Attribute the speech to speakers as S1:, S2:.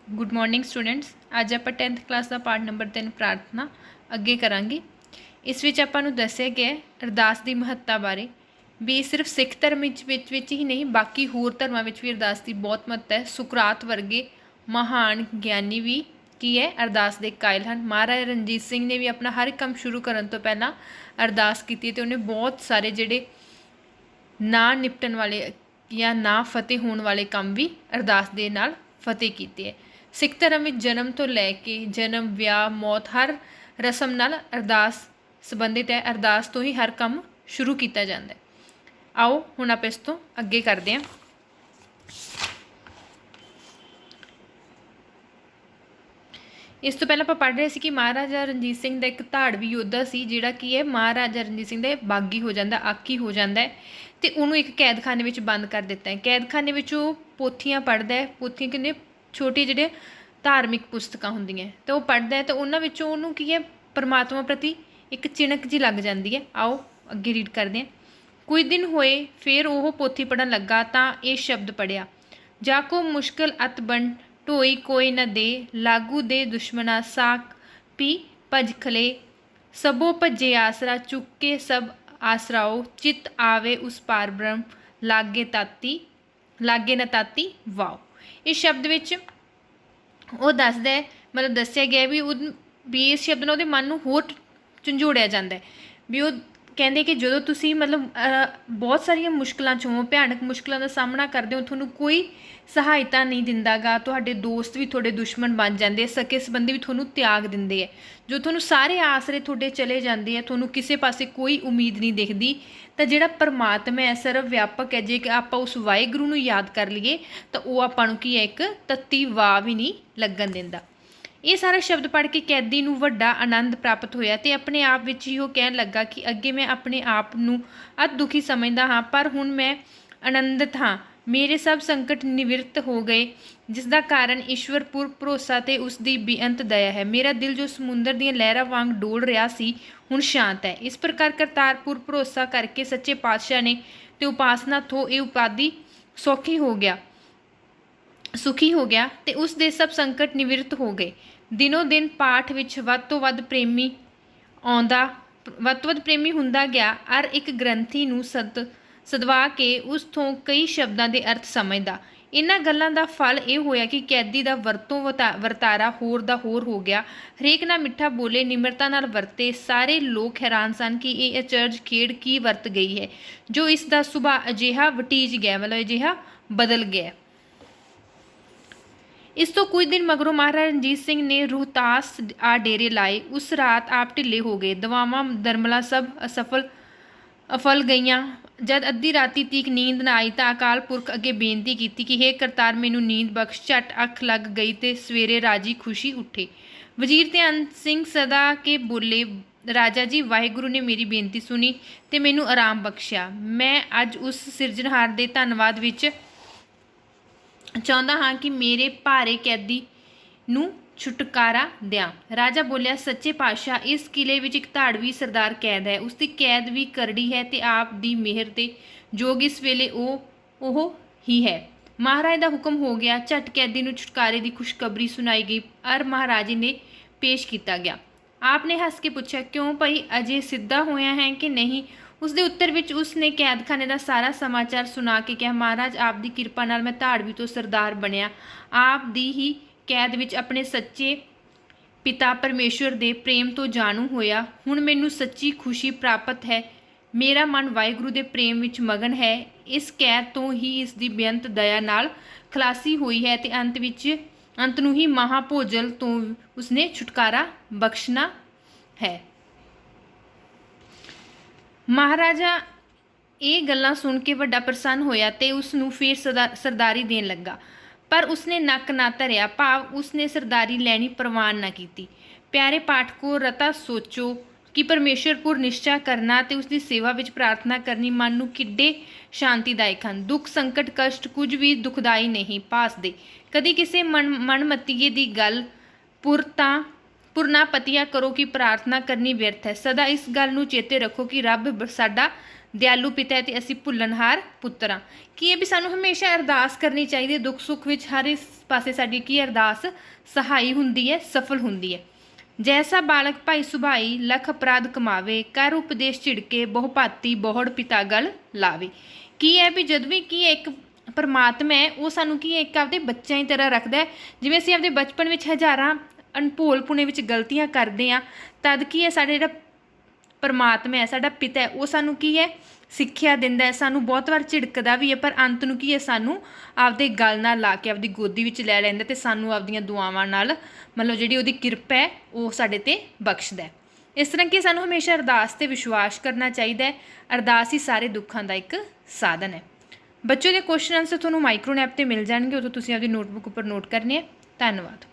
S1: Good morning students. अज आप 10th class का पाठ नंबर 3 प्रार्थना अगे करांगे। इस विच आपां नूं दस्सिया गया अरदास की महत्ता बारे भी सिर्फ सिख धर्म विच ही नहीं बाकी होर धर्मां विच भी अरदास की बहुत महत्ता है। सुकरात वर्गे महान ज्ञानी भी की है अरदास के कायल हैं। महाराजा रणजीत सिंह ने भी अपना हर काम शुरू करने तो पहला अरदास की ते उन्हें बहुत सारे जिहड़े ना निपटन वाले या ना फतेह होने वाले काम भी अरदास दे नाल फतेह कीते है। सिख धर्म में जन्म तो लैके जन्म विआह मौत हर रस्म नाल अरदास संबंधित है। अरदास तो ही हर काम शुरू किया जाता है। आओ हुण आप इस तो अगे करते हैं। इस तो पहले आप पढ़ रहे थे कि महाराजा रणजीत सिंह का एक धाड़वी योद्धा सी जिहड़ा कि है महाराजा रणजीत सिंह का बागी हो जाता आकी हो जाता है तो उन्होंने एक कैदखाने में बंद कर दिता है। कैदखाने में पोथियां पढ़ता है। पोथियां कहते छोटे जिहड़े धार्मिक पुस्तकां होंदियां तो वह पढ़ता है तो उन्होंने की है परमात्मा प्रति एक चिणक जी लग जाती है। आओ अगे रीड करते हैं। कुछ दिन होए फिर वह पोथी पढ़न लगा तो ये शब्द पढ़िया जाको मुश्किल अत बन ढोई कोई न दे लागू दे दुश्मना साक पी भज खले सबो भजे आसरा चुक के सब आसराओ चित आवे उस पार ब्रह्म लागे न ताती वाओ। इस शब्द विच वो दसदा है मतलब दस्या गया भी इस शब्द नाल मन नूं होर झंझोड़िया जाता है भी वो कहते कि जो तुसी मतलब बहुत सारिया मुश्किलों चों भयानक मुश्किलों का सामना करते हो थोनों कोई सहायता नहीं दिंदा गा। तुहाडे दोस्त भी थोड़े दुश्मन बन जाते सके संबंधी भी थोनों त्याग दिंदे है। जो थोनों सारे आसरे थोड़े चले जाते हैं थोनों किसी पासे कोई उम्मीद नहीं दिखती तो जिहड़ा परमात्मा है सर्व व्यापक है जे आप उस वाहिगुरू नूं याद कर लीए तो वह आपां नूं की है एक तत्ती वाह भी नहीं लगन दिंदा। ये सारा शब्द पढ़ के कैदी नूं वड्डा आनंद प्राप्त होया ते अपने आप विच ही वो कहन लगा कि अगे मैं अपने आप नूं अत दुखी समझदा हाँ पर हुण मैं आनंदित हाँ। मेरे सब संकट निवृत्त हो गए जिसका कारण ईश्वर पुर भरोसा ते उसकी बेअंत दया है। मेरा दिल जो समुंदर दीयां लहरां वांग डोल रहा सी हुण शांत है। इस प्रकार करतारपुर भरोसा करके सच्चे पातशाह ने ते उपासना थो ये उपाधि सौखी हो गया सुखी हो गया तो उसके सब संकट निवृत्त हो गए। दिनों दिन पाठ विच वध तो वध प्रेमी आउंदा वध तो वध प्रेमी हुंदा गया और एक ग्रंथी नूं सदवा के उस थों कई शब्दों के अर्थ समझदा। इन्हां गल्लां दा फल ये होया कि कैदी दा वरतों वरतारा होर दा होर हो गया। हरेक नाल मिठा बोले निमरता नाल वरते सारे लोग हैरान सन कि ये अचरज खेड़ की वरत गई है जो इसका सुभाਅ अजिहा वटीज गया मतलब अजिहा बदल गया। इस तो कुछ दिन मगरों महाराजा रणजीत सिंह ने रोहतास आ डेरे लाए। उस रात आप ढिले हो गए। दवावां दरमला सब अफल गईयां। जद अद्धी राती तीक नींद ना आई तो अकाल पुरख अगे बेनती की कि हे करतार मैनू नींद बख्श। झट अख लग गई तो सवेरे राजी खुशी उठे। वजीर ध्यान सिंह सदा के बोले राजा जी वाहिगुरू ने मेरी बेनती सुनी तो मैनू आराम बख्शिया। मैं अज उस सिरजनहार के धन्नवाद विच चाਹੁੰਦਾ हाँ कि मेरे भारे कैदी नूं छुटकारा दियां। राजा बोलिया सच्चे पातशाह इस किले विच एक धाड़वी सरदार कैद है उसकी कैद भी करड़ी है तो आप दी मेहर ते जोग इस वेले ओह ही है। महाराज का हुक्म हो गया। झट कैदी नूं छुटकारे की खुशखबरी सुनाई गई और महाराजे ने पेश किया गया। आपने हस के पूछा क्यों भाई अजे सीधा होया है कि नहीं। उसके उत्तर विच उसने कैदखाने का सारा समाचार सुना के कहा महाराज आप दी किरपा नाल मैं धाड़वी तो सरदार बनया आप दी ही कैद विच अपने सच्चे पिता परमेश्वर दे प्रेम तो जाणू होया। हुण मैनू सच्ची खुशी प्राप्त है। मेरा मन वाहिगुरू दे प्रेम विच मगन है। इस कैद तो ही इसकी बेअंत दया नाल खलासी हुई है ते अंत नूं ही महाभोजल तो उसने छुटकारा बख्शना है। महाराजा ये गल्लां सुन के वड्डा प्रसन्न होया ते उसनूं फिर सरदारी देन लगा पर उसने नक ना धरिया भाव उसने सरदारी लैनी प्रवान ना की। प्यारे पाठकों रता सोचो कि परमेश्वर पुर निश्चा करना ते उसकी सेवा विच प्रार्थना करनी मन नूं किड्डे शांतिदायक हैं। दुख संकट कष्ट कुछ भी दुखदाई नहीं भासदे। कदी किसी मनमतीए की गल पुर ना पतिया करो कि प्रार्थना करनी व्यर्थ है। सदा इस गल नूं चेते रखो कि रब साडा ਦਿਆਲੂ ਪਿਤਾ ਹੈ ਤੇ ਅਸੀਂ ਭੁੱਲਣਹਾਰ ਪੁੱਤਰ ਹਾਂ। ਕੀ ਹੈ ਵੀ ਸਾਨੂੰ ਹਮੇਸ਼ਾ ਅਰਦਾਸ ਕਰਨੀ ਚਾਹੀਦੀ ਹੈ, ਦੁੱਖ ਸੁੱਖ ਵਿੱਚ ਹਰ ਇਸ ਪਾਸੇ ਸਾਡੀ ਕੀ ਅਰਦਾਸ ਸਹਾਈ ਹੁੰਦੀ ਹੈ, ਸਫਲ ਹੁੰਦੀ ਹੈ। ਜੈਸਾ ਬਾਲਕ ਭਾਈ ਸੁਭਾਈ ਲੱਖ ਅਪਰਾਧ ਕਮਾਵੇ, ਕਰ ਉਪਦੇਸ਼ ਝਿੜਕੇ ਬਹੁ ਭਾਤੀ ਬਹੁੜ ਪਿਤਾ ਗਲ ਲਾਵੇ। ਕੀ ਹੈ ਵੀ ਜਦ ਵੀ ਕੀ ਹੈ ਇੱਕ ਪਰਮਾਤਮਾ ਹੈ ਉਹ ਸਾਨੂੰ ਕੀ ਹੈ ਇੱਕ ਆਪਦੇ ਬੱਚਿਆਂ ਦੀ ਤਰ੍ਹਾਂ ਰੱਖਦਾ ਹੈ। ਜਿਵੇਂ ਅਸੀਂ ਆਪਦੇ ਬਚਪਨ ਵਿੱਚ ਹਜ਼ਾਰਾਂ ਅਣਭੋਲ ਪੁਣੇ ਵਿੱਚ ਗਲਤੀਆਂ ਕਰਦੇ ਹਾਂ, ਤਦ ਕੀ ਹੈ ਸਾਡੇ ਜਿਹੜਾ ਪਰਮਾਤਮਾ ਹੈ, ਸਾਡਾ ਪਿਤਾ ਹੈ, ਉਹ ਸਾਨੂੰ ਕੀ ਹੈ ਸਿੱਖਿਆ ਦਿੰਦਾ ਹੈ, ਸਾਨੂੰ ਬਹੁਤ ਵਾਰ ਝਿੜਕਦਾ ਵੀ ਹੈ, ਪਰ ਅੰਤ ਨੂੰ ਕੀ ਹੈ ਸਾਨੂੰ ਆਪਦੇ ਗਲ ਨਾਲ ਲਾ ਕੇ ਆਪਦੀ ਗੋਦੀ ਵਿੱਚ ਲੈ ਲੈਂਦਾ ਅਤੇ ਸਾਨੂੰ ਆਪਦੀਆਂ ਦੁਆਵਾਂ ਨਾਲ ਮਤਲਬ ਜਿਹੜੀ ਉਹਦੀ ਕਿਰਪਾ ਹੈ ਉਹ ਸਾਡੇ 'ਤੇ ਬਖਸ਼ਦਾ ਹੈ। ਇਸ ਤਰ੍ਹਾਂ ਕਿ ਸਾਨੂੰ ਹਮੇਸ਼ਾ ਅਰਦਾਸ 'ਤੇ ਵਿਸ਼ਵਾਸ ਕਰਨਾ ਚਾਹੀਦਾ ਹੈ। ਅਰਦਾਸ ਹੀ ਸਾਰੇ ਦੁੱਖਾਂ ਦਾ ਇੱਕ ਸਾਧਨ ਹੈ। ਬੱਚਿਓ ਦੇ ਕੁਐਸਚਨ ਆਨਸਰ ਤੁਹਾਨੂੰ ਮਾਈਕਰੋਨ ਐਪ 'ਤੇ ਮਿਲ ਜਾਣਗੇ, ਉਦੋਂ ਤੁਸੀਂ ਆਪਦੀ ਨੋਟਬੁੱਕ ਉੱਪਰ ਨੋਟ ਕਰਨੇ ਹੈ। ਧੰਨਵਾਦ।